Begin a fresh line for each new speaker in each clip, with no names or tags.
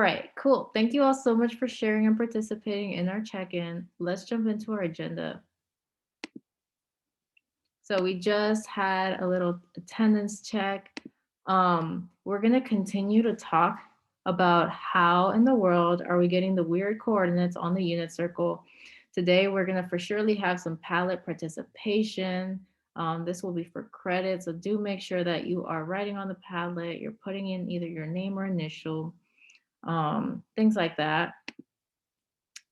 All right, cool. Thank you all so much for sharing and participating in our check-in. Let's jump into our agenda. So we just had a little attendance check. We're going to continue to talk about how in the world are we getting the weird coordinates on the unit circle. Today, we're going to for surely have some Padlet participation. This will be for credit, so do make sure that you are writing on the Padlet. You're putting in either your name or initial, things like that.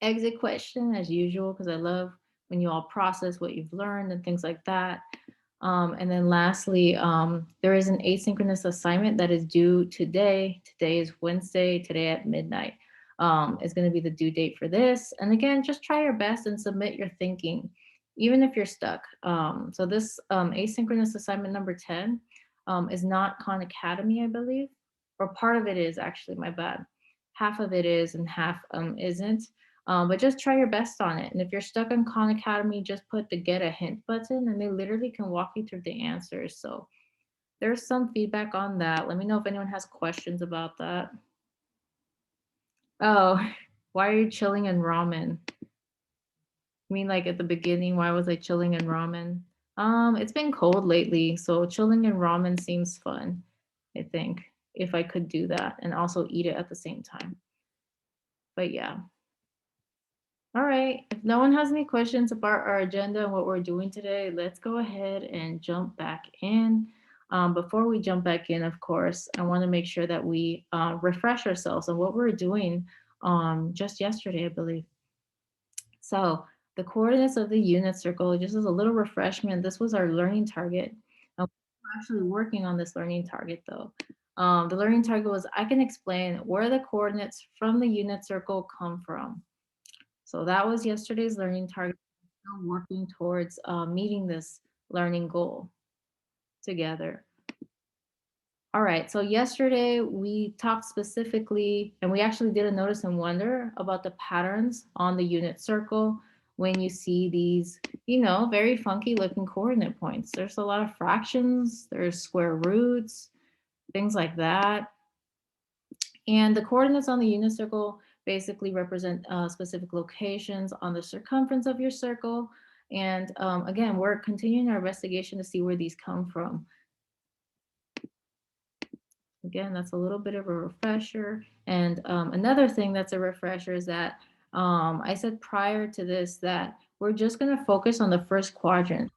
Exit question as usual, because I love when you all process what you've learned and things like that. And then lastly, there is an asynchronous assignment that is due today. Today is Wednesday, today at midnight. Is going to be the due date for this. And again, just try your best and submit your thinking, even if you're stuck. So this asynchronous assignment number 10 is not Khan Academy, I believe, or part of it is actually, my bad. Half of it is and half isn't. But just try your best on it. And if you're stuck on Khan Academy, just put the get a hint button and they literally can walk you through the answers. So there's some feedback on that. Let me know if anyone has questions about that. Oh, why are you chilling in ramen? I mean, like at the beginning, why was I chilling in ramen? It's been cold lately, so chilling in ramen seems fun, I think, if I could do that and also eat it at the same time. But yeah. All right, if no one has any questions about our agenda and what we're doing today, let's go ahead and jump back in. Before we jump back in, of course, I want to make sure that we refresh ourselves on what we're doing just yesterday, I believe. So the coordinates of the unit circle, just as a little refreshment, this was our learning target. We're actually working on this learning target though. The learning target was I can explain where the coordinates from the unit circle come from. So that was yesterday's learning target. Still working towards meeting this learning goal together. All right, so yesterday we talked specifically, and we actually did a notice and wonder about the patterns on the unit circle when you see these, very funky looking coordinate points. There's a lot of fractions, there's square roots, things like that. And the coordinates on the unit circle basically represent specific locations on the circumference of your circle. And again, we're continuing our investigation to see where these come from. Again, that's a little bit of a refresher. And another thing that's a refresher is that I said prior to this that we're just going to focus on the first quadrant,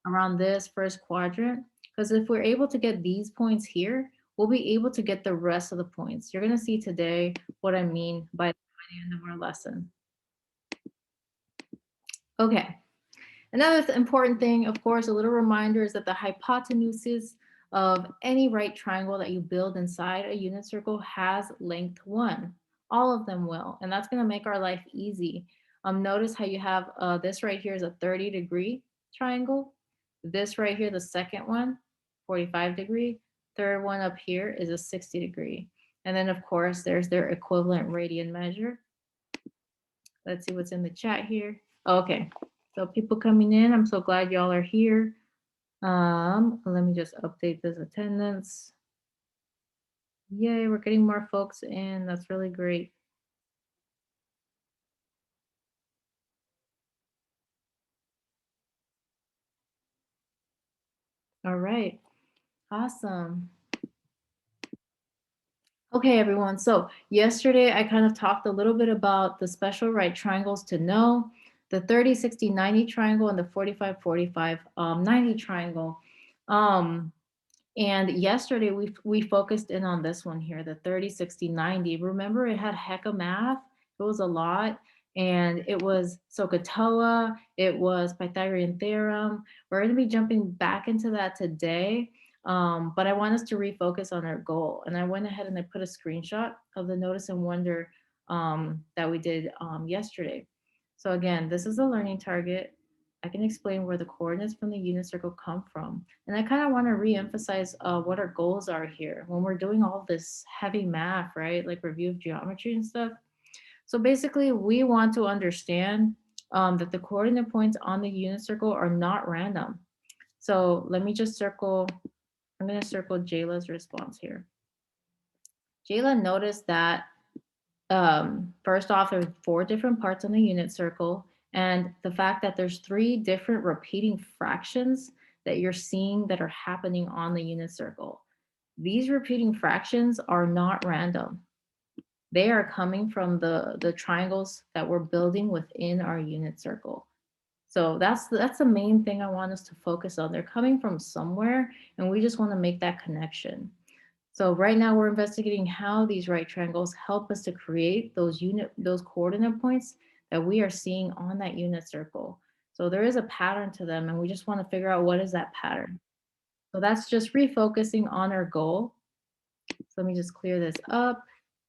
around this first quadrant, because if we're able to get these points here, we'll be able to get the rest of the points. You're going to see today what I mean by the end of our lesson. Okay. Another important thing, of course, a little reminder is that the hypotenuses of any right triangle that you build inside a unit circle has length 1. All of them will, and that's going to make our life easy. Notice how you have this right here is a 30-degree triangle. This right here, the second one, 45-degree. Third one up here is a 60-degree. And then, of course, there's their equivalent radian measure. Let's see what's in the chat here. Okay, so people coming in, I'm so glad y'all are here. Let me just update this attendance. Yay, we're getting more folks in. That's really great. All right, awesome. Okay, everyone. So yesterday I kind of talked a little bit about the special right triangles to know, the 30, 60, 90 triangle and the 45, 45, 90 triangle. And yesterday we focused in on this one here, the 30, 60, 90. Remember, it had hecka math. It was a lot. And it was SOHCAHTOA, it was Pythagorean theorem. We're going to be jumping back into that today. But I want us to refocus on our goal. And I went ahead and I put a screenshot of the notice and wonder that we did yesterday. So again, this is a learning target. I can explain where the coordinates from the unit circle come from. And I kind of want to re-emphasize what our goals are here when we're doing all this heavy math, right? Like review of geometry and stuff. So basically, we want to understand that the coordinate points on the unit circle are not random. So let me just circle, I'm going to circle Jayla's response here. Jayla noticed that First off, there's 4 different parts on the unit circle, and the fact that there's 3 different repeating fractions that you're seeing that are happening on the unit circle. These repeating fractions are not random. They are coming from the triangles that we're building within our unit circle. So that's the main thing I want us to focus on. They're coming from somewhere, and we just want to make that connection. So right now we're investigating how these right triangles help us to create those coordinate points that we are seeing on that unit circle. So there is a pattern to them, and we just want to figure out what is that pattern. So that's just refocusing on our goal. So let me just clear this up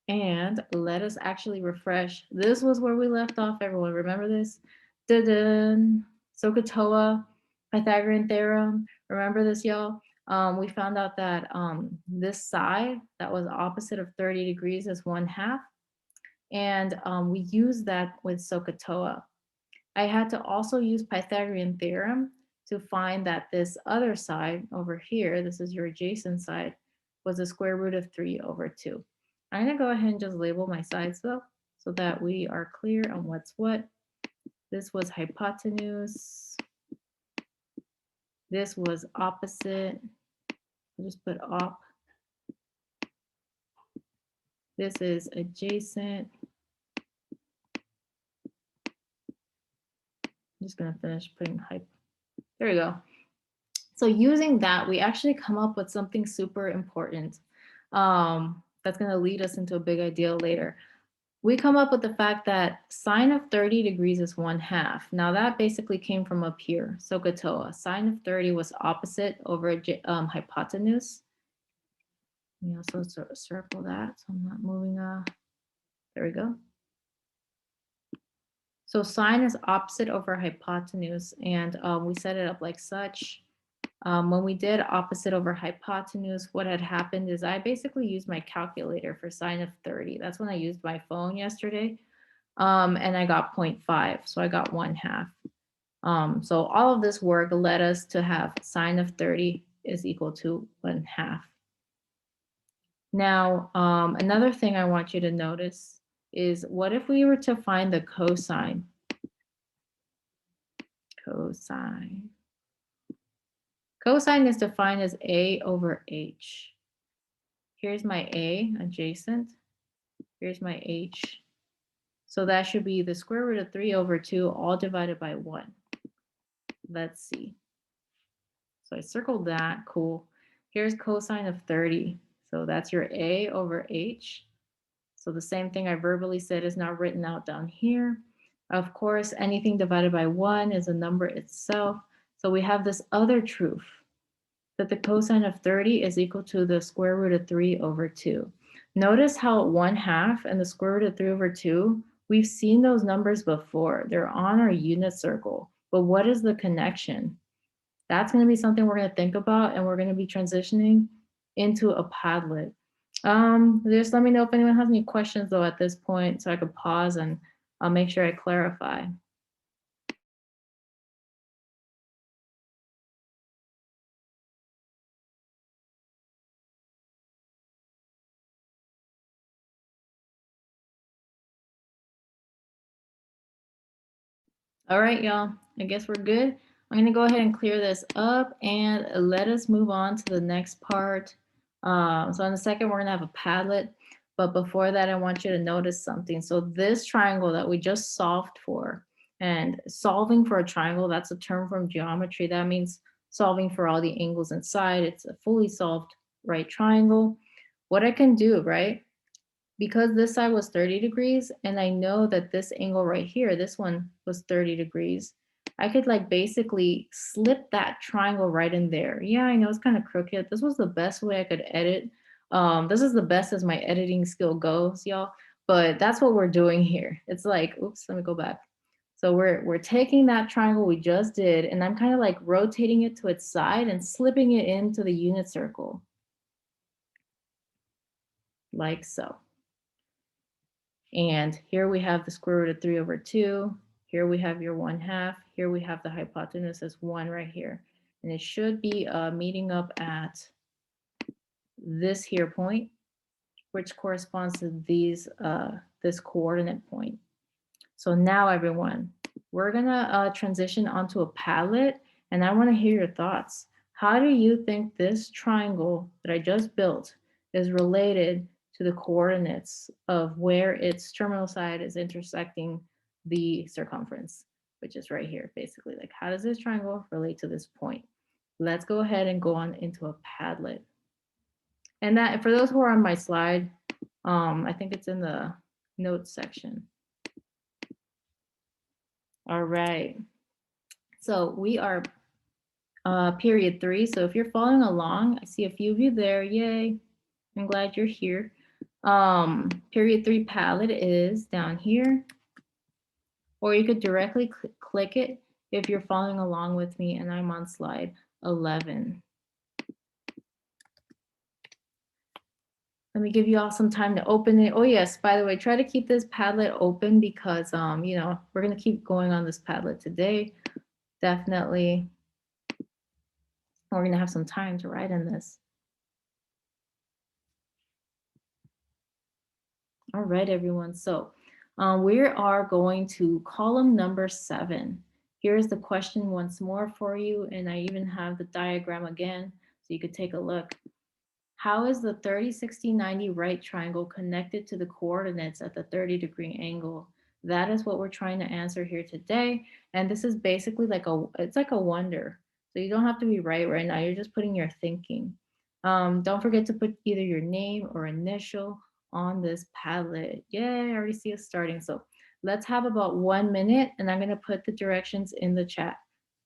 and let us actually refresh. This was where we left off, everyone. Remember this? Dun-dun. SOHCAHTOA, Pythagorean theorem. Remember this, y'all? We found out that this side that was opposite of 30 degrees is 1/2. And we used that with SOHCAHTOA. I had to also use Pythagorean theorem to find that this other side over here, this is your adjacent side, was the square root of 3/2. I'm gonna go ahead and just label my sides though, so that we are clear on what's what. This was hypotenuse. This was opposite. I'll just put op. This is adjacent. I'm just gonna finish putting hype. There we go. So using that, we actually come up with something super important that's going to lead us into a big idea later. We come up with the fact that sine of 30 degrees is 1/2. Now that basically came from up here. SOHCAHTOA. Sine of 30 was opposite over hypotenuse. We also circle that, so I'm not moving. There we go. So sine is opposite over hypotenuse, and we set it up like such. When we did opposite over hypotenuse, what had happened is I basically used my calculator for sine of 30. That's when I used my phone yesterday. And I got 0.5, so I got 1/2. So all of this work led us to have sine of 30 is equal to 1/2. Now, another thing I want you to notice is what if we were to find the cosine? Cosine. Cosine is defined as A over H. Here's my A adjacent. Here's my H. So that should be the square root of 3/2 all divided by 1. Let's see. So I circled that. Cool. Here's cosine of 30. So that's your A over H. So the same thing I verbally said is now written out down here. Of course, anything divided by 1 is a number itself. So we have this other truth that the cosine of 30 is equal to the square root of 3/2. Notice how 1/2 and the square root of 3/2, we've seen those numbers before. They're on our unit circle. But what is the connection? That's going to be something we're going to think about, and we're going to be transitioning into a Padlet. Just let me know if anyone has any questions though at this point, so I could pause and I'll make sure I clarify. All right, y'all. I guess we're good. I'm going to go ahead and clear this up and let us move on to the next part. So in a second, we're going to have a Padlet. But before that, I want you to notice something. So this triangle that we just solved for, and solving for a triangle, that's a term from geometry. That means solving for all the angles inside. It's a fully solved right triangle. What I can do, right? Because this side was 30 degrees and I know that this angle right here, this one was 30 degrees, I could like basically slip that triangle right in there. Yeah, I know it's kind of crooked. This was the best way I could edit. This is the best as my editing skill goes, y'all. But that's what we're doing here. It's like, oops, let me go back. So we're taking that triangle we just did, and I'm kind of like rotating it to its side and slipping it into the unit circle. Like so. And here we have the square root of 3/2. Here we have your 1/2. Here we have the hypotenuse as 1 right here. And it should be meeting up at this here point. which corresponds to this coordinate point. So now everyone, we're gonna transition onto a Padlet, and I wanna hear your thoughts. How do you think this triangle that I just built is related to the coordinates of where its terminal side is intersecting the circumference, which is right here, basically. Like, how does this triangle relate to this point? Let's go ahead and go on into a Padlet. And that, for those who are on my slide, I think it's in the notes section. All right. So we are period 3. So if you're following along, I see a few of you there. Yay. I'm glad you're here. Period 3 Padlet is down here, or you could directly click it if you're following along with me, and I'm on slide 11. Let me give you all some time to open it. Oh yes, by the way, try to keep this Padlet open because you know, we're gonna keep going on this Padlet today. Definitely. We're gonna have some time to write in this. All right, everyone. So we are going to column number 7. Here's the question once more for you, and I even have the diagram again so you could take a look. How is the 30, 60, 90 right triangle connected to the coordinates at the 30-degree angle? That is what we're trying to answer here today. And this is basically like it's like a wonder. So you don't have to be right now. You're just putting your thinking. Don't forget to put either your name or initial on this Padlet. Yay, I already see us starting. So let's have about 1 minute, and I'm gonna put the directions in the chat.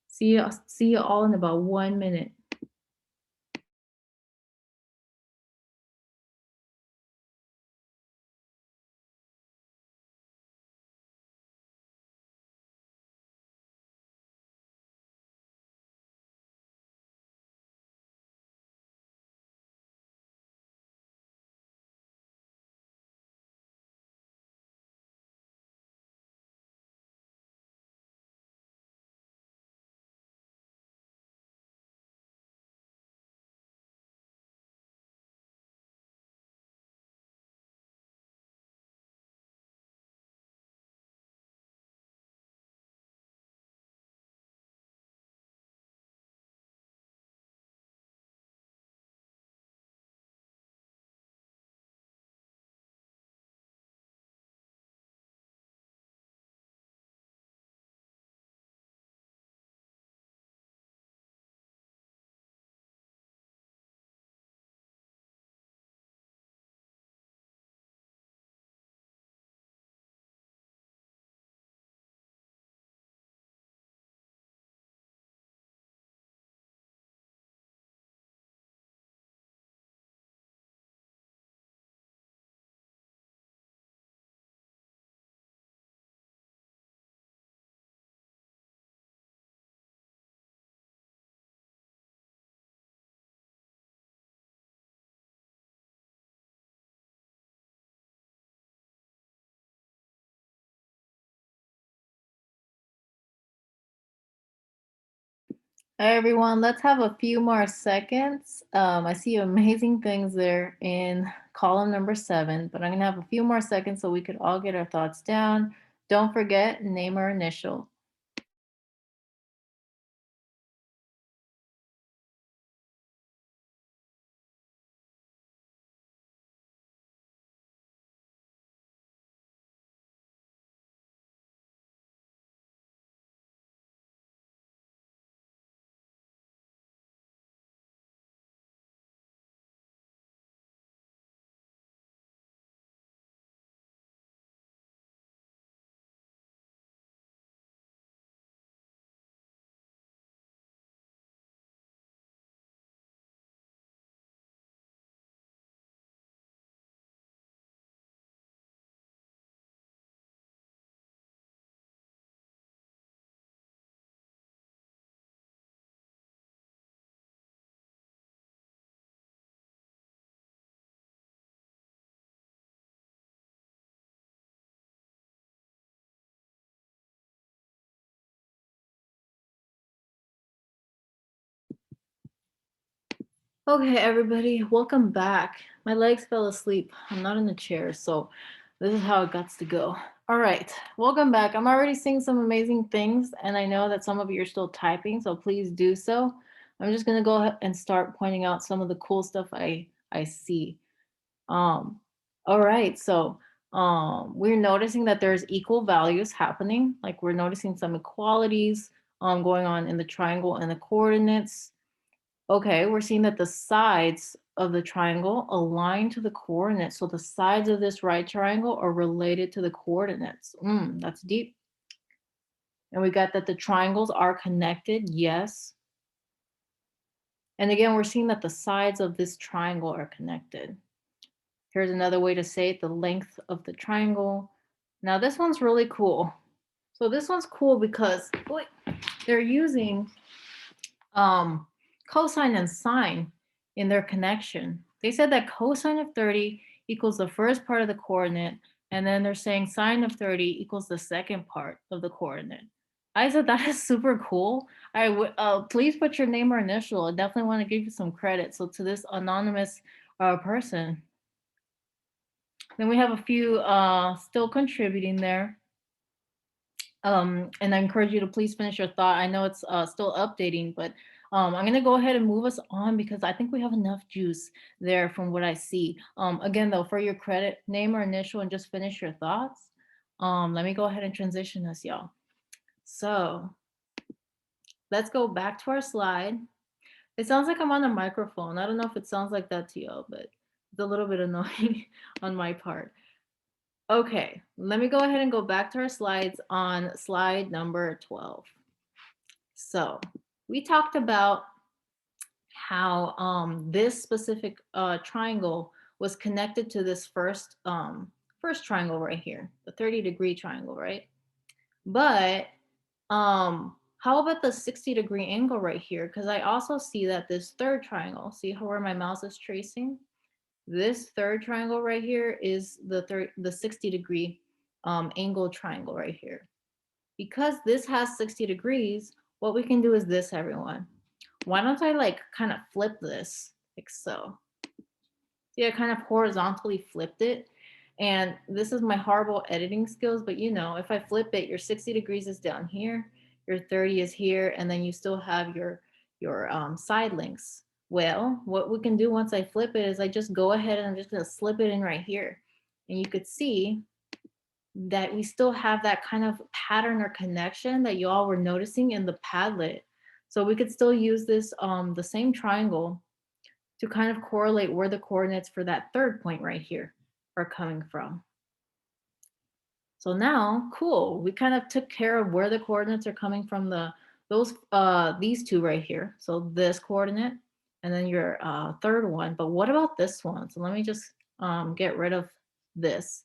See you all in about 1 minute. Hi everyone, let's have a few more seconds. I see amazing things there in column number 7, but I'm gonna have a few more seconds so we could all get our thoughts down. Don't forget, name or initial. Okay, everybody, welcome back. My legs fell asleep. I'm not in the chair, so this is how it got to go. All right, welcome back. I'm already seeing some amazing things, and I know that some of you are still typing, so please do so. I'm just gonna go ahead and start pointing out some of the cool stuff I see. Um, all right, so we're noticing that there's equal values happening. Like we're noticing some equalities going on in the triangle and the coordinates. Okay, we're seeing that the sides of the triangle align to the coordinates. So the sides of this right triangle are related to the coordinates. That's deep. And we got that the triangles are connected. Yes. And again, we're seeing that the sides of this triangle are connected. Here's another way to say it, the length of the triangle. Now this one's really cool. So this one's cool because they're using cosine and sine in their connection. They said that cosine of 30 equals the first part of the coordinate, and then they're saying sine of 30 equals the second part of the coordinate. I said that is super cool. I would please put your name or initial. I definitely want to give you some credit. So to this anonymous person. Then we have a few still contributing there. And I encourage you to please finish your thought. I know it's still updating, but I'm going to go ahead and move us on because I think we have enough juice there from what I see. Again, though, for your credit, name or initial and just finish your thoughts. Let me go ahead and transition us, y'all. So let's go back to our slide. It sounds like I'm on a microphone. I don't know if it sounds like that to y'all, but it's a little bit annoying on my part. Okay, let me go ahead and go back to our slides on slide number 12. So we talked about how this specific triangle was connected to this first triangle right here, the 30-degree triangle, right? But how about the 60-degree angle right here? Because I also see that this third triangle, see how where my mouse is tracing? This third triangle right here is the 60-degree angle triangle right here. Because this has 60 degrees, what we can do is this, everyone. Why don't I like kind of flip this like so? See, I kind of horizontally flipped it. And this is my horrible editing skills, but you know, if I flip it, your 60 degrees is down here, your 30 is here, and then you still have your side links. Well, what we can do once I flip it is I just go ahead and I'm just gonna slip it in right here. And you could see that we still have that kind of pattern or connection that you all were noticing in the Padlet. So we could still use this, the same triangle to kind of correlate where the coordinates for that third point right here are coming from. So now, cool, we kind of took care of where the coordinates are coming from these two right here. So this coordinate and then your third one. But what about this one? So let me just get rid of this.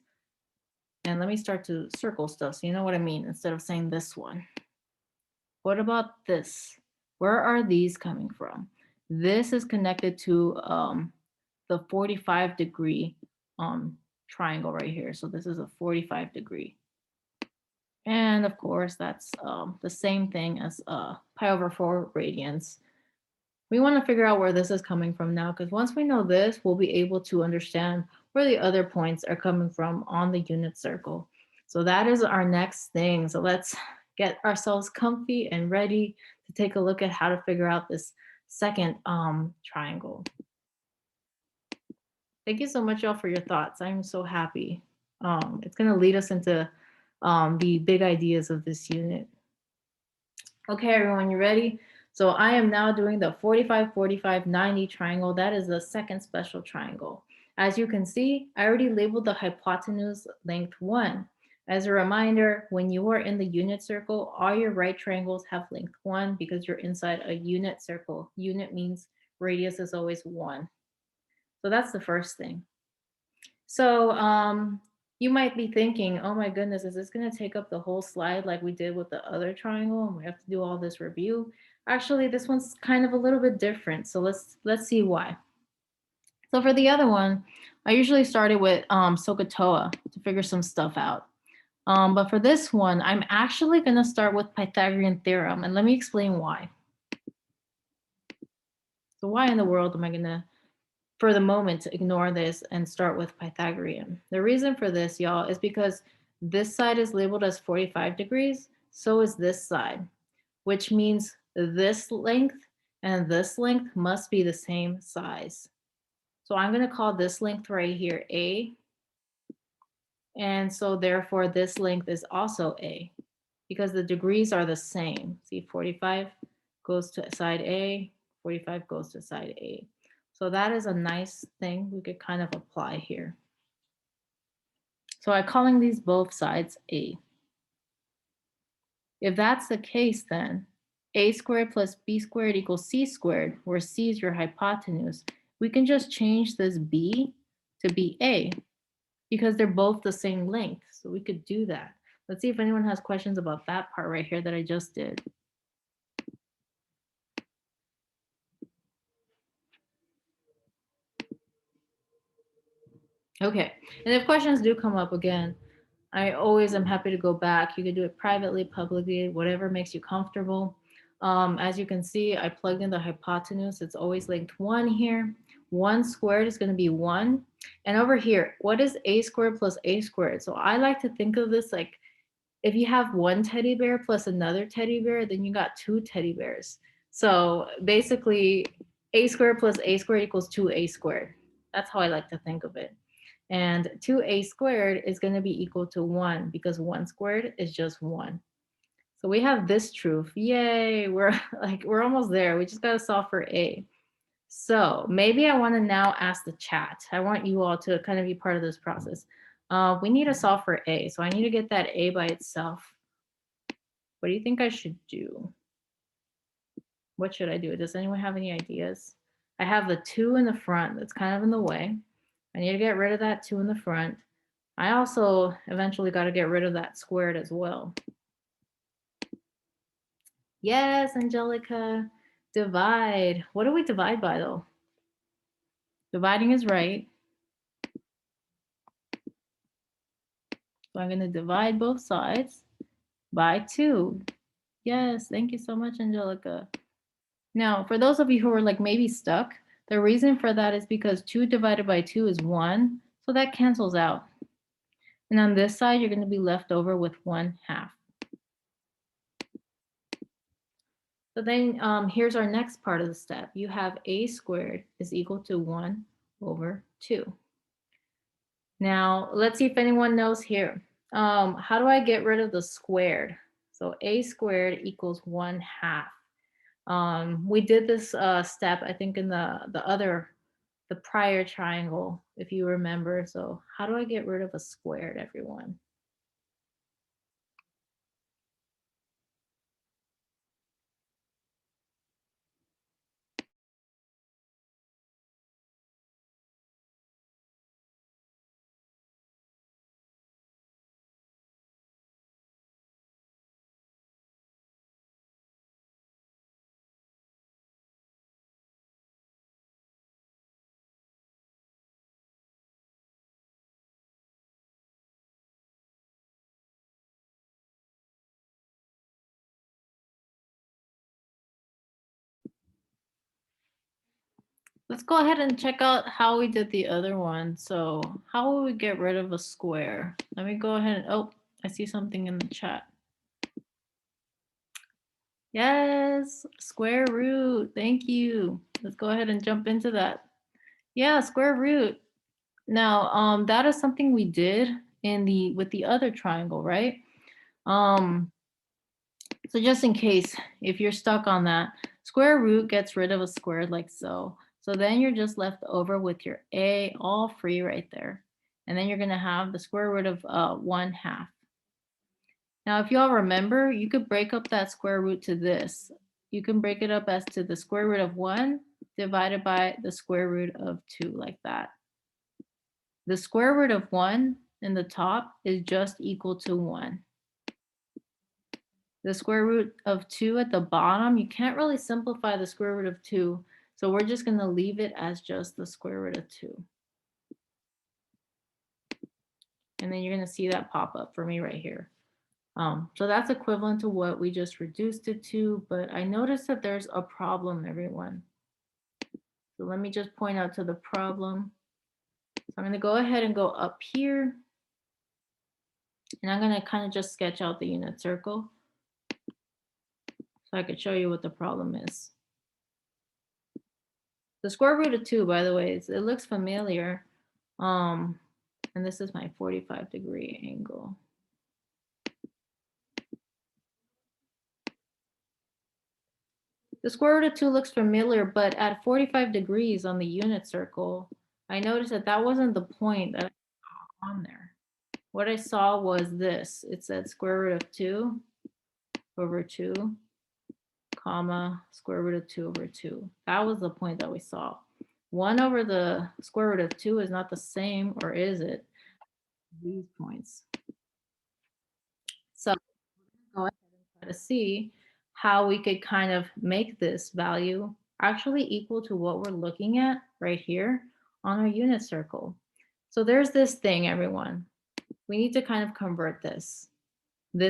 And let me start to circle stuff so you know what I mean instead of saying this one. What about this? Where are these coming from? This is connected to the 45-degree triangle right here. So this is a 45-degree. And of course, that's the same thing as pi over 4 radians. We want to figure out where this is coming from now, because once we know this, we'll be able to understand where the other points are coming from on the unit circle. So that is our next thing. So let's get ourselves comfy and ready to take a look at how to figure out this second triangle. Thank you so much, y'all, for your thoughts. I'm so happy. It's going to lead us into the big ideas of this unit. Okay, everyone, you ready? So I am now doing the 45, 45, 90 triangle. That is the second special triangle. As you can see, I already labeled the hypotenuse length 1. As a reminder, when you are in the unit circle, all your right triangles have length 1 because you're inside a unit circle. Unit means radius is always 1. So that's the first thing. So you might be thinking, oh my goodness, is this going to take up the whole slide like we did with the other triangle and we have to do all this review? Actually, this one's kind of a little bit different. So let's see why. So for the other one, I usually started with SOHCAHTOA to figure some stuff out. But for this one, I'm actually going to start with Pythagorean theorem, and let me explain why. So why in the world am I going to, for the moment, ignore this and start with Pythagorean? The reason for this, y'all, is because this side is labeled as 45 degrees. So is this side, which means this length and this length must be the same size. So I'm going to call this length right here A. And so therefore this length is also A because the degrees are the same. See, 45 goes to side A, 45 goes to side A. So that is a nice thing we could kind of apply here. So I'm calling these both sides A. If that's the case, then A squared plus B squared equals C squared, where C is your hypotenuse. We can just change this B to be A because they're both the same length. So we could do that. Let's see if anyone has questions about that part right here that I just did. Okay, and if questions do come up again, I always am happy to go back. You can do it privately, publicly, whatever makes you comfortable. As you can see, I plugged in the hypotenuse. It's always linked 1 here. 1 squared is going to be 1. And over here, what is a squared plus a squared? So I like to think of this like if you have one teddy bear plus another teddy bear, then you got 2 teddy bears. So basically, a squared plus a squared equals 2a squared. That's how I like to think of it. And 2a squared is going to be equal to 1 because 1 squared is just 1. So we have this truth. Yay, we're almost there. We just got to solve for a. So maybe I want to now ask the chat. I want you all to kind of be part of this process. We need to solve for a. So I need to get that a by itself. What do you think I should do? What should I do? Does anyone have any ideas? I have the 2 in the front that's kind of in the way. I need to get rid of that 2 in the front. I also eventually got to get rid of that squared as well. Yes, Angelica, divide. What do we divide by though? Dividing is right. So I'm going to divide both sides by 2. Yes, thank you so much, Angelica. Now, for those of you who are like maybe stuck, the reason for that is because 2 divided by 2 is 1. So that cancels out. And on this side, you're going to be left over with 1/2. So then here's our next part of the step. You have a squared is equal to 1/2. Now, let's see if anyone knows here. How do I get rid of the squared? So a squared equals 1/2. We did this step, I think, in the prior triangle, if you remember. So how do I get rid of a squared, everyone? Let's go ahead and check out how we did the other one. So how will we get rid of a square? Let me go ahead and, oh, I see something in the chat. Yes, square root. Thank you. Let's go ahead and jump into that. Yeah, square root. Now, that is something we did with the other triangle, right? So just in case, if you're stuck on that, square root gets rid of a squared like so. So then you're just left over with your a all free right there. And then you're going to have the square root of 1/2. Now, if y'all remember, you could break up that square root to this. You can break it up as to the square root of 1 divided by the square root of 2, like that. The square root of 1 in the top is just equal to 1. The square root of 2 at the bottom, you can't really simplify the square root of 2. So we're just going to leave it as just the square root of 2. And then you're going to see that pop up for me right here. So that's equivalent to what we just reduced it to. But I noticed that there's a problem, everyone. So let me just point out to the problem. So I'm going to go ahead and go up here, and I'm going to kind of just sketch out the unit circle so I could show you what the problem is. The square root of 2, by the way, it looks familiar. And this is my 45-degree angle. The square root of 2 looks familiar, but at 45 degrees on the unit circle, I noticed that that wasn't the point that I saw on there. What I saw was this. It said square root of 2 over 2, comma, square root of 2 over 2. That was the point that we saw. 1 over the square root of 2 is not the same, or is it? These points. So go ahead and try to see how we could kind of make this value actually equal to what we're looking at right here on our unit circle. So there's this thing, everyone. We need to kind of convert this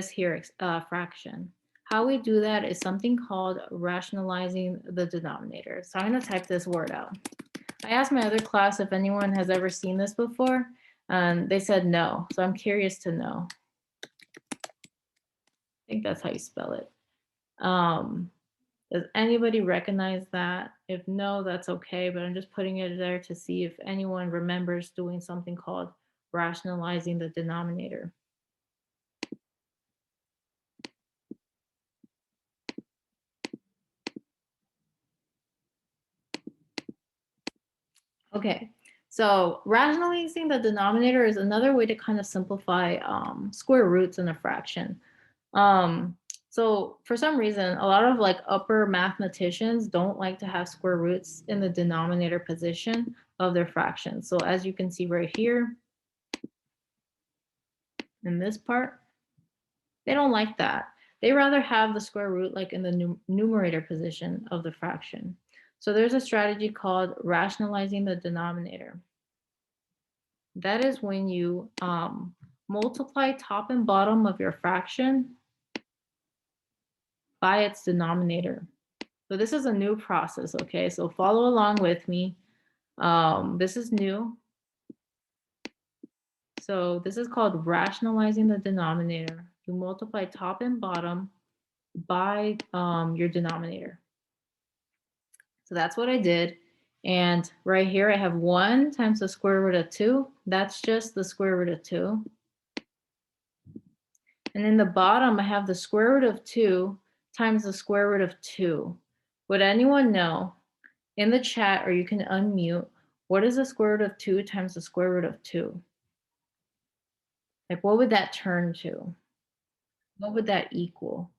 here fraction. How we do that is something called rationalizing the denominator. So I'm going to type this word out. I asked my other class if anyone has ever seen this before, and they said no. So I'm curious to know. I think that's how you spell it. Does anybody recognize that? If no, that's okay, but I'm just putting it there to see if anyone remembers doing something called rationalizing the denominator. Okay, so rationalizing the denominator is another way to kind of simplify square roots in a fraction. So for some reason, a lot of like upper mathematicians don't like to have square roots in the denominator position of their fractions. So as you can see right here, in this part, they don't like that. They rather have the square root like in the numerator position of the fraction. So there's a strategy called rationalizing the denominator. That is when you multiply top and bottom of your fraction by its denominator. So this is a new process, okay? So follow along with me. This is new. So this is called rationalizing the denominator. You multiply top and bottom by your denominator. So that's what I did. And right here I have 1 times the square root of 2. That's just the square root of 2. And in the bottom, I have the square root of 2 times the square root of 2. Would anyone know in the chat, or you can unmute, what is the square root of 2 times the square root of 2? Like, what would that turn to? What would that equal?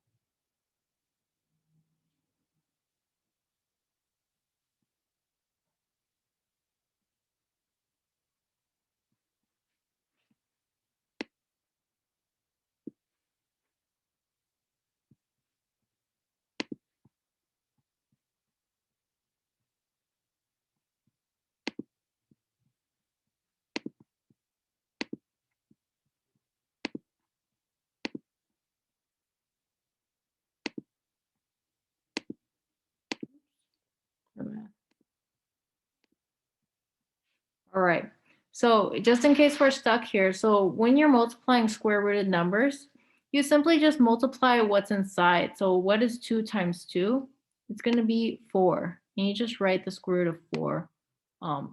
All right. So just in case we're stuck here, so when you're multiplying square rooted numbers, you simply just multiply what's inside. So what is 2 times 2? It's going to be 4. And you just write the square root of 4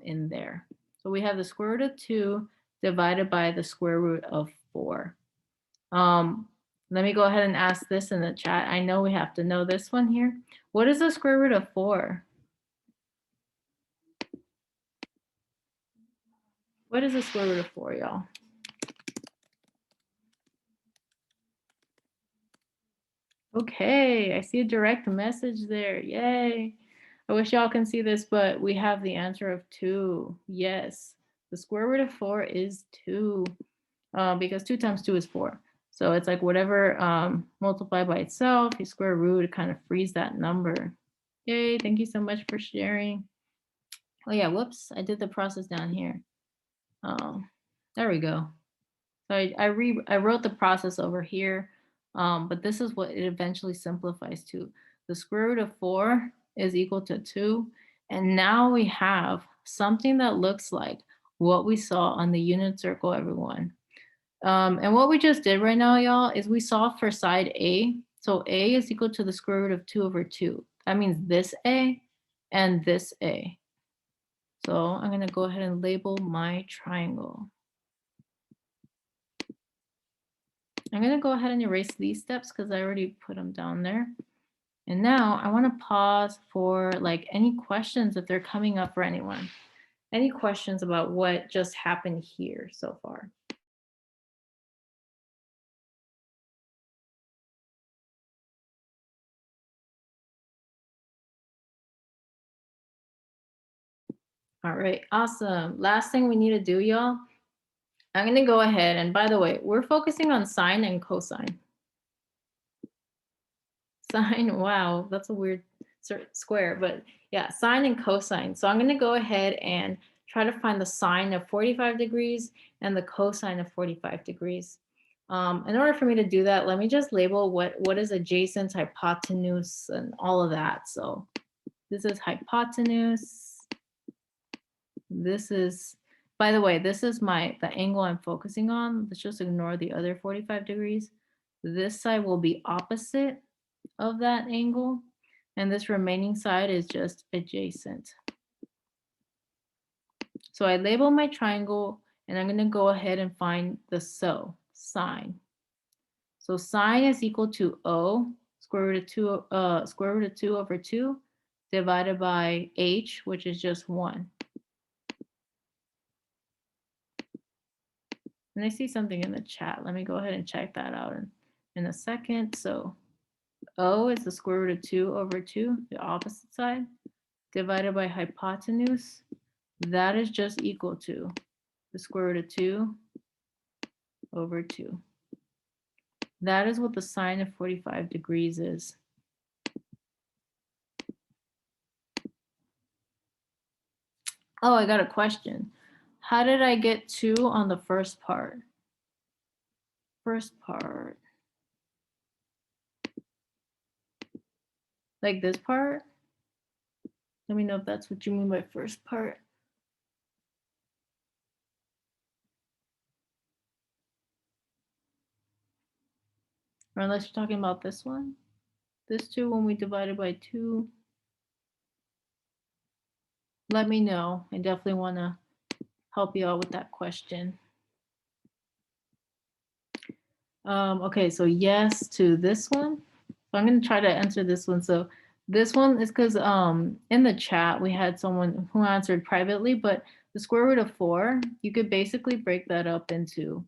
in there. So we have the square root of 2 divided by the square root of 4. Let me go ahead and ask this in the chat. I know we have to know this one here. What is the square root of 4? What is the square root of 4, y'all? Okay, I see a direct message there. Yay. I wish y'all can see this, but we have the answer of 2. Yes, the square root of 4 is 2 because 2 times 2 is 4. So it's like whatever multiplied by itself, you square root, it kind of frees that number. Yay, thank you so much for sharing. Oh yeah, whoops, I did the process down here. There we go. So I wrote the process over here, but this is what it eventually simplifies to. The square root of 4 is equal to 2, And now we have something that looks like what we saw on the unit circle, everyone. And what we just did right now, y'all, is we solved for side A. So A is equal to the square root of 2 over 2. That means this A and this A. So I'm going to go ahead and label my triangle. I'm going to go ahead and erase these steps because I already put them down there. And now I want to pause for like any questions if they're coming up for anyone. Any questions about what just happened here so far? All right, awesome. Last thing we need to do, y'all, I'm going to go ahead and, by the way, we're focusing on sine and cosine. Sine, wow, that's a weird square, but yeah, sine and cosine. So I'm going to go ahead and try to find the sine of 45 degrees and the cosine of 45 degrees. In order for me to do that, let me just label what is adjacent, hypotenuse, and all of that. So this is hypotenuse. This is, by the way, this is the angle I'm focusing on. Let's just ignore the other 45 degrees. This side will be opposite of that angle, and this remaining side is just adjacent. So I label my triangle, and I'm going to go ahead and find the sine. So sine is equal to O square root of 2 over 2 divided by H, which is just 1. And I see something in the chat. Let me go ahead and check that out in a second. So O is the square root of 2 over 2, the opposite side, divided by hypotenuse. That is just equal to the square root of 2 over 2. That is what the sine of 45 degrees is. Oh, I got a question. How did I get 2 on the first part? First part. Like this part? Let me know if that's what you mean by first part. Or unless you're talking about this one. This 2 when we divided by 2. Let me know. I definitely want to help you out with that question. Okay, so yes to this one. So I'm going to try to answer this one. So this one is because in the chat we had someone who answered privately, but the square root of 4, you could basically break that up into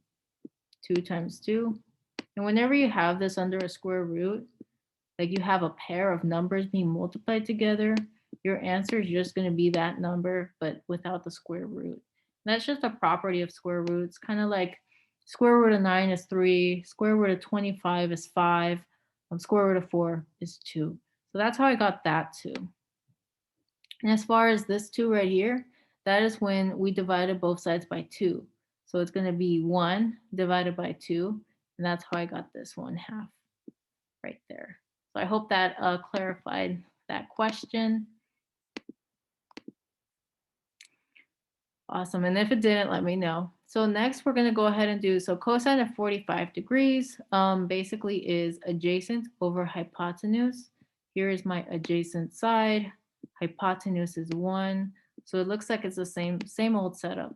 2 times 2. And whenever you have this under a square root, like you have a pair of numbers being multiplied together, your answer is just going to be that number, but without the square root. And that's just a property of square roots, kind of like square root of 9 is 3, square root of 25 is 5, square root of 4 is 2. So that's how I got that 2. And as far as this 2 right here, that is when we divided both sides by 2. So it's going to be 1 divided by 2, and that's how I got this 1/2 right there. So I hope that clarified that question. Awesome. And if it didn't, let me know. So next we're going to go ahead and do, so cosine of 45 degrees basically is adjacent over hypotenuse. Here is my adjacent side. Hypotenuse is 1. So it looks like it's the same old setup.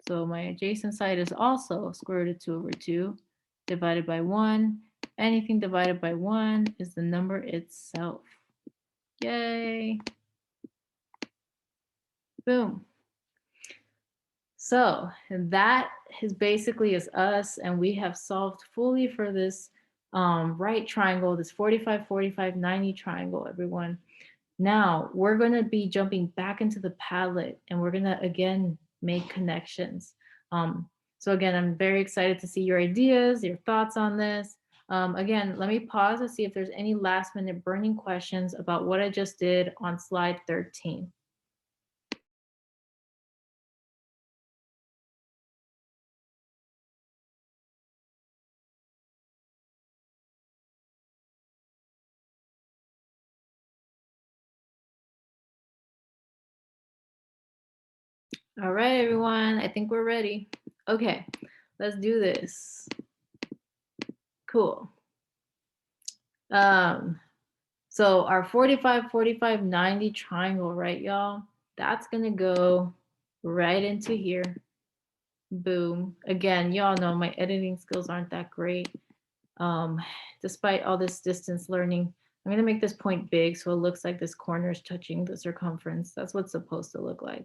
So my adjacent side is also square root of 2 over 2 divided by 1. Anything divided by 1 is the number itself. Yay. Boom. So that is basically is us, and we have solved fully for this right triangle, this 45, 45, 90 triangle, everyone. Now we're going to be jumping back into the Padlet, and we're going to again make connections. So again, I'm very excited to see your ideas, your thoughts on this. Again, let me pause to see if there's any last minute burning questions about what I just did on slide 13. All right, everyone. I think we're ready. Okay, let's do this. Cool. Um, so our 45, 45, 90 triangle, right, y'all? That's gonna go right into here. Boom. Again, y'all know my editing skills aren't that great. Um, Despite all this distance learning, I'm gonna make this point big so it looks like this corner is touching the circumference. That's what's supposed to look like.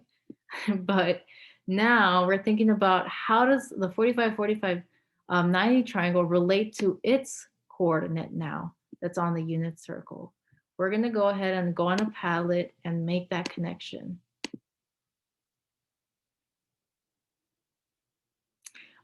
But now we're thinking about how does the 45, 45, 90 triangle relate to its coordinate now that's on the unit circle. We're gonna go ahead and go on a palette and make that connection.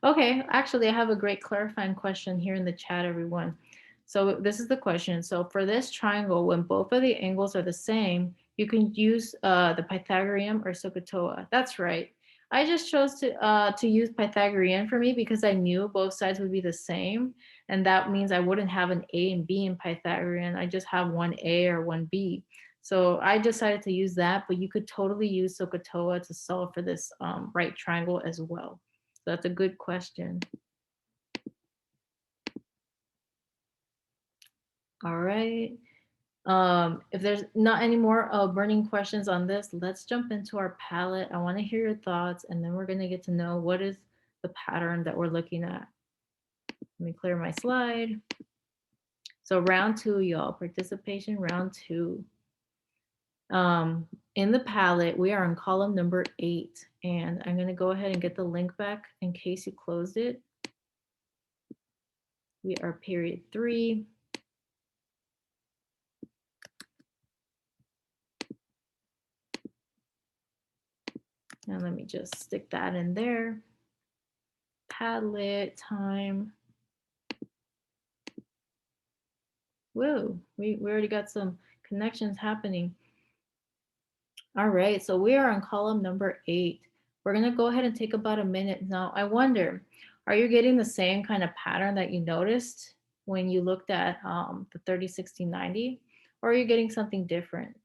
Okay, actually, I have a great clarifying question here in the chat, everyone. So this is the question. So for this triangle, when both of the angles are the same, you can use the Pythagorean or SOHCAHTOA. That's right. I just chose to use Pythagorean for me because I knew both sides would be the same. And that means I wouldn't have an A and B in Pythagorean. I just have one A or one B. So I decided to use that, but you could totally use SOHCAHTOA to solve for this right triangle as well. That's a good question. All right. If there's not any more burning questions on this, let's jump into our palette. I want to hear your thoughts, and then we're going to get to know what is the pattern that we're looking at. Let me clear my slide. So round two, y'all, participation round two. In the palette, we are on column number 8, and I'm going to go ahead and get the link back in case you closed it. We are period 3. And let me just stick that in there. Padlet time. Whoa, we already got some connections happening. All right, so we are on column number 8. We're gonna go ahead and take about a minute. Now, I wonder, are you getting the same kind of pattern that you noticed when you looked at the 30, 60, 90? Or are you getting something different?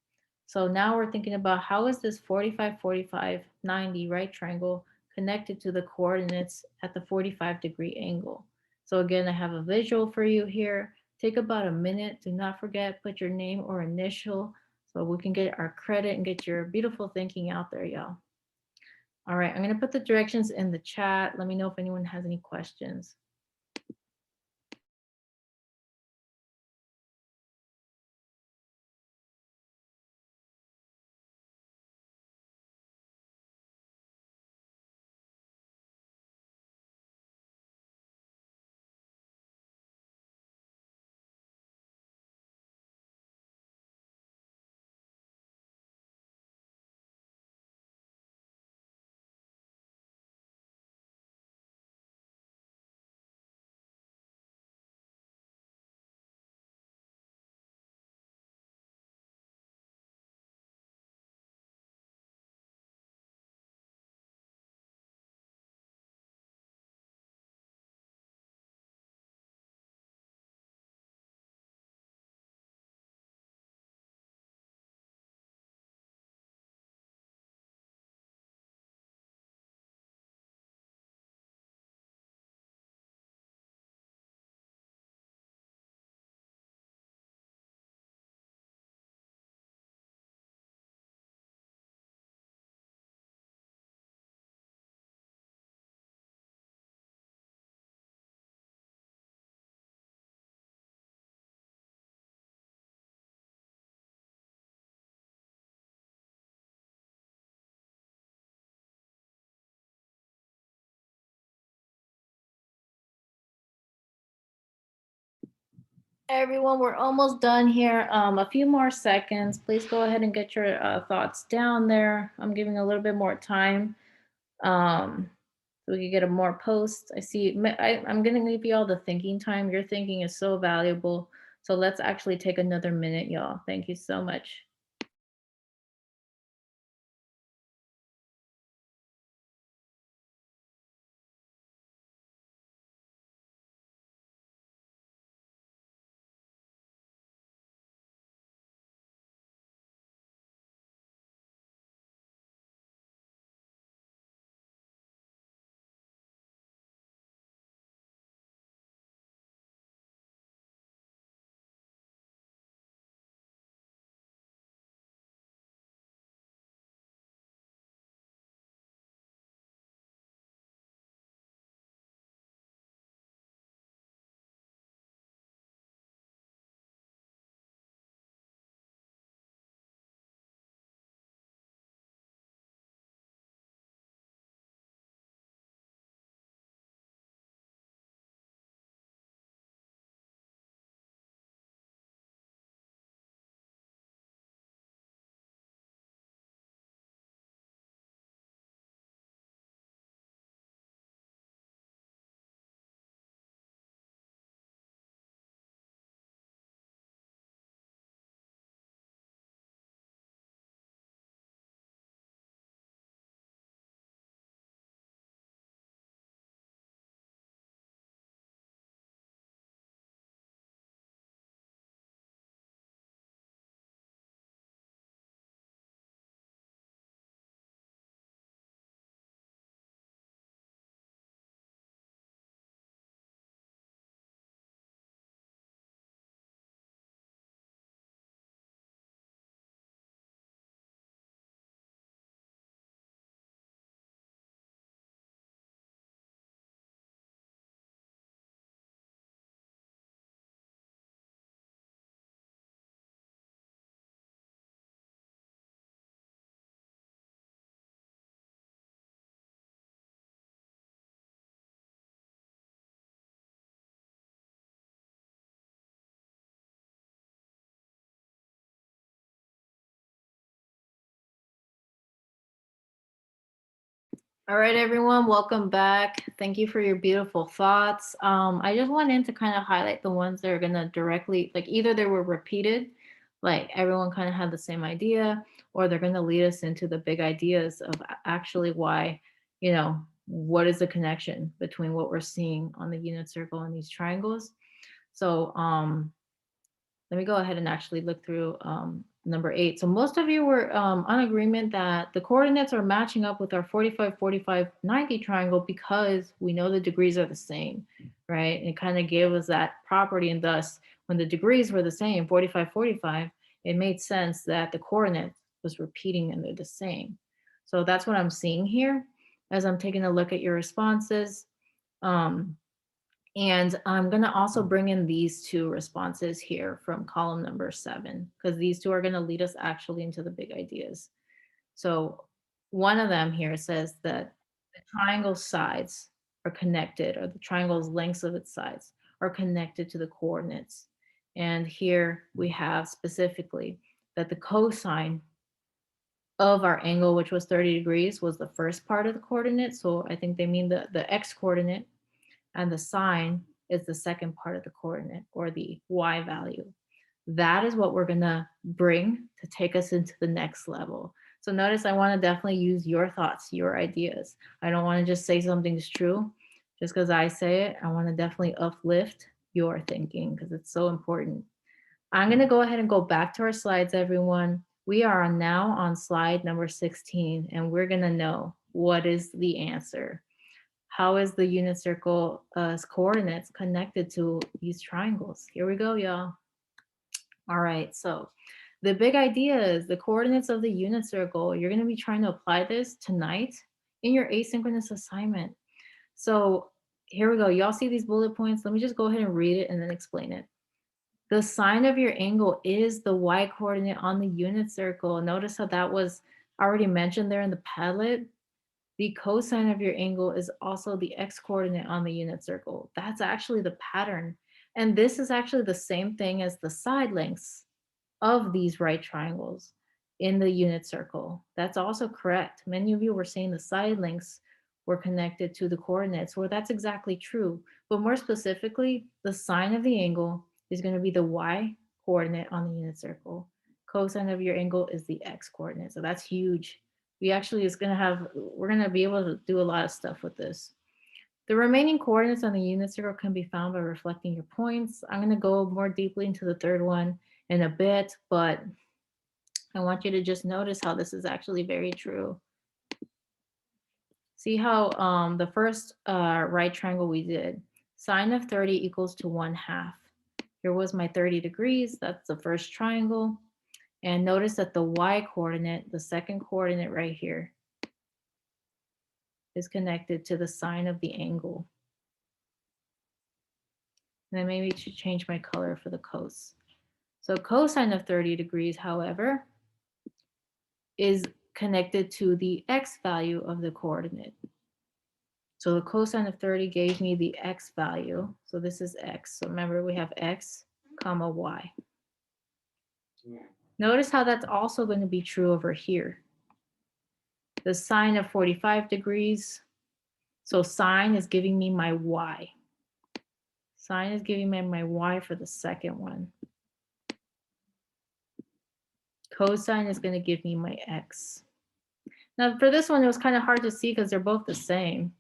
So now we're thinking about how is this 45, 45, 90 right triangle connected to the coordinates at the 45-degree angle? So again, I have a visual for you here. Take about a minute. Do not forget, put your name or initial so we can get our credit and get your beautiful thinking out there, y'all. All right, I'm gonna put the directions in the chat. Let me know if anyone has any questions. Everyone, we're almost done here. A few more seconds. Please go ahead and get your thoughts down there. I'm giving a little bit more time so we can get a more posts. I see, I'm gonna give you all the thinking time. Your thinking is so valuable. So let's actually take another minute, y'all. Thank you so much. All right, everyone, welcome back. Thank you for your beautiful thoughts. I just wanted to kind of highlight the ones that are going to directly, like either they were repeated, like everyone kind of had the same idea, or they're going to lead us into the big ideas of actually why, what is the connection between what we're seeing on the unit circle and these triangles. So let me go ahead and actually look through number 8. So most of you were on agreement that the coordinates are matching up with our 45, 45, 90 triangle because we know the degrees are the same, right? And it kind of gave us that property, and thus when the degrees were the same, 45, 45, it made sense that the coordinate was repeating and they're the same. So that's what I'm seeing here as I'm taking a look at your responses. Um, and I'm going to also bring in these two responses here from column number 7, because these two are going to lead us actually into the big ideas. So one of them here says that the triangle sides are connected, or the triangle's lengths of its sides are connected to the coordinates. And here we have specifically that the cosine of our angle, which was 30 degrees, was the first part of the coordinate. So I think they mean the x coordinate, and the sine is the second part of the coordinate, or the y value. That is what we're gonna bring to take us into the next level. So notice I wanna definitely use your thoughts, your ideas. I don't wanna just say something's true just because I say it. I wanna definitely uplift your thinking because it's so important. I'm gonna go ahead and go back to our slides, everyone. We are now on slide number 16, and we're gonna know what is the answer. How is the unit circle coordinates connected to these triangles? Here we go, y'all. All right, so the big idea is the coordinates of the unit circle. You're going to be trying to apply this tonight in your asynchronous assignment. So here we go. Y'all see these bullet points? Let me just go ahead and read it and then explain it. The sine of your angle is the y coordinate on the unit circle. Notice how that was already mentioned there in the Padlet. The cosine of your angle is also the x coordinate on the unit circle. That's actually the pattern. And this is actually the same thing as the side lengths of these right triangles in the unit circle. That's also correct. Many of you were saying the side lengths were connected to the coordinates. Well, that's exactly true. But more specifically, the sine of the angle is going to be the y coordinate on the unit circle. Cosine of your angle is the x coordinate. So that's huge. We're going to be able to do a lot of stuff with this. The remaining coordinates on the unit circle can be found by reflecting your points. I'm going to go more deeply into the third one in a bit, but I want you to just notice how this is actually very true. See how the first right triangle we did, sine of 30 equals to 1/2. Here was my 30 degrees. That's the first triangle. And notice that the y coordinate, the second coordinate right here, is connected to the sine of the angle. And then maybe I should change my color for the cos. So cosine of 30 degrees, however, is connected to the x value of the coordinate. So the cosine of 30 gave me the x value. So this is x. So remember, we have x comma y. Notice how that's also going to be true over here. The sine of 45 degrees. So sine is giving me my y. Sine is giving me my y for the second one. Cosine is going to give me my x. Now for this one, it was kind of hard to see because they're both the same,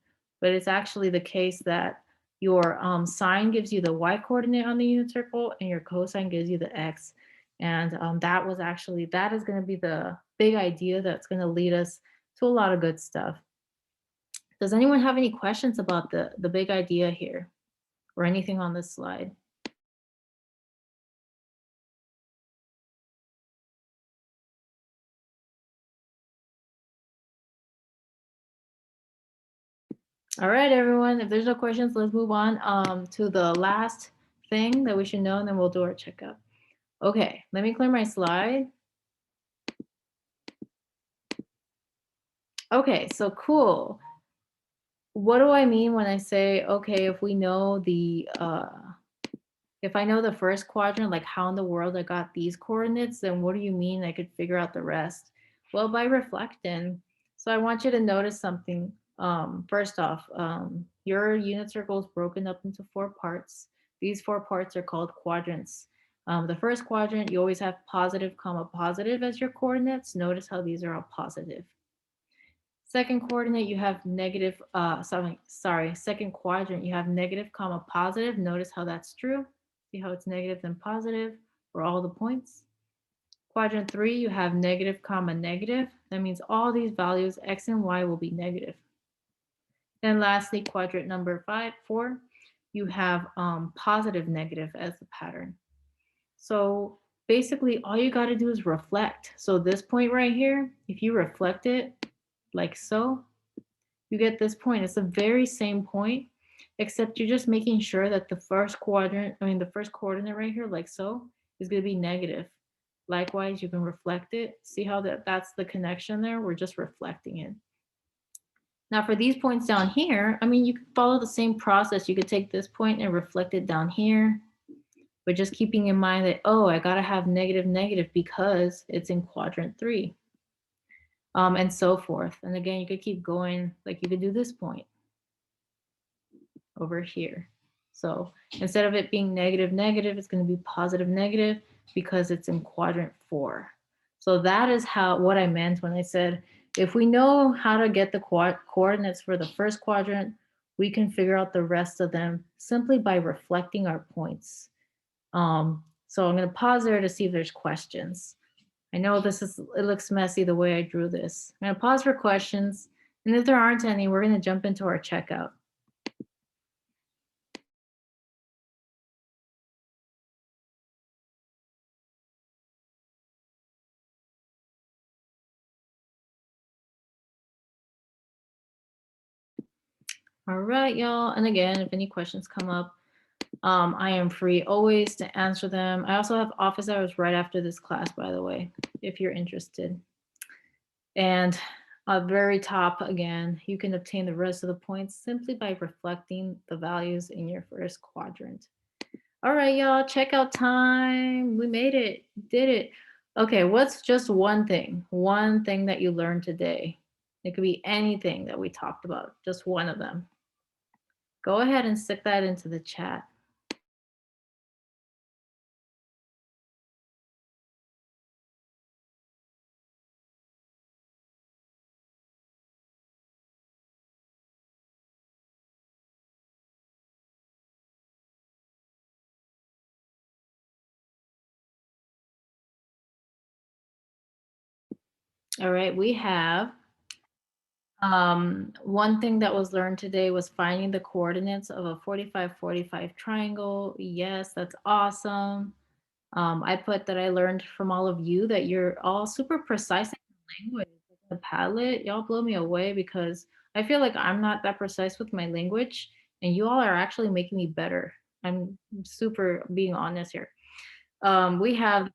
but it's actually the case that your sine gives you the y coordinate on the unit circle and your cosine gives you the x. And that is going to be the big idea that's going to lead us to a lot of good stuff. Does anyone have any questions about the big idea here or anything on this slide? All right, everyone, if there's no questions, let's move on to the last thing that we should know, and then we'll do our checkup. Okay, let me clear my slide. Okay, so cool. What do I mean when I say, okay, if we know if I know the first quadrant, like how in the world I got these coordinates, then what do you mean I could figure out the rest? Well, by reflecting. So I want you to notice something. First off, your unit circle is broken up into four parts. These four parts are called quadrants. The first quadrant, you always have positive, comma, positive as your coordinates. Notice how these are all positive. Second coordinate, you have negative, second quadrant, you have negative, comma, positive. Notice how that's true. See how it's negative and positive for all the points. Quadrant 3, you have negative, comma, negative. That means all these values, x and y, will be negative. Then lastly, quadrant number 4, you have positive, negative as the pattern. So basically, all you got to do is reflect. So this point right here, if you reflect it like so, you get this point. It's the very same point, except you're just making sure that the first quadrant, the first coordinate right here, like so, is going to be negative. Likewise, you can reflect it. See how that's the connection there? We're just reflecting it. Now for these points down here, you could follow the same process. You could take this point and reflect it down here, but just keeping in mind that, oh, I gotta have negative, negative because it's in quadrant 3, and so forth. And again, you could keep going, like you could do this point over here. So instead of it being negative, negative, it's gonna be positive, negative because it's in quadrant 4. So that is what I meant when I said, if we know how to get the coordinates for the first quadrant, we can figure out the rest of them simply by reflecting our points. So I'm going to pause there to see if there's questions. I know it looks messy the way I drew this. I'm going to pause for questions. And if there aren't any, we're going to jump into our checkout. All right, y'all. And again, if any questions come up, I am free always to answer them. I also have office hours right after this class, by the way, if you're interested. And at the very top, again, you can obtain the rest of the points simply by reflecting the values in your first quadrant. All right, y'all, checkout time. We made it, did it. Okay, what's just one thing that you learned today? It could be anything that we talked about, just one of them. Go ahead and stick that into the chat. All right, we have one thing that was learned today was finding the coordinates of a 45-45 triangle. Yes, that's awesome. I put that I learned from all of you that you're all super precise in language. The Padlet, y'all blow me away because I feel like I'm not that precise with my language, and you all are actually making me better. I'm super being honest here. We have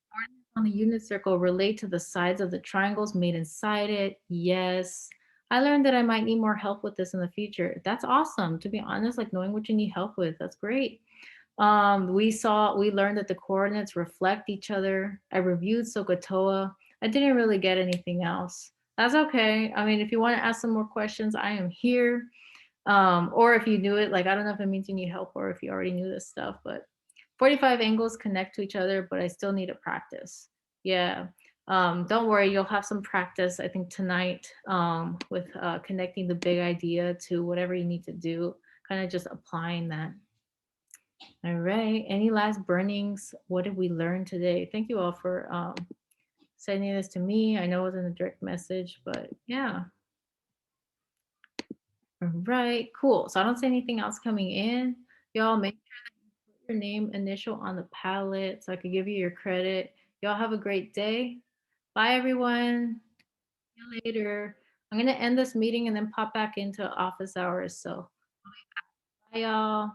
on the unit circle relate to the sides of the triangles made inside it. Yes. I learned that I might need more help with this in the future. That's awesome. To be honest, like knowing what you need help with, that's great. We learned that the coordinates reflect each other. I reviewed SOHCAHTOA. I didn't really get anything else. That's okay. If you want to ask some more questions, I am here. Or if you knew it, like, I don't know if it means you need help or if you already knew this stuff, but 45 angles connect to each other, but I still need to practice. Yeah. Don't worry, you'll have some practice, I think, tonight with connecting the big idea to whatever you need to do, kind of just applying that. All right. Any last burnings? What did we learn today? Thank you all for sending this to me. I know it wasn't a direct message, but yeah. All right, cool. So I don't see anything else coming in. Y'all make sure that you put your name initial on the palette so I could give you your credit. Y'all have a great day. Bye, everyone. See you later. I'm going to end this meeting and then pop back into office hours. So bye, y'all.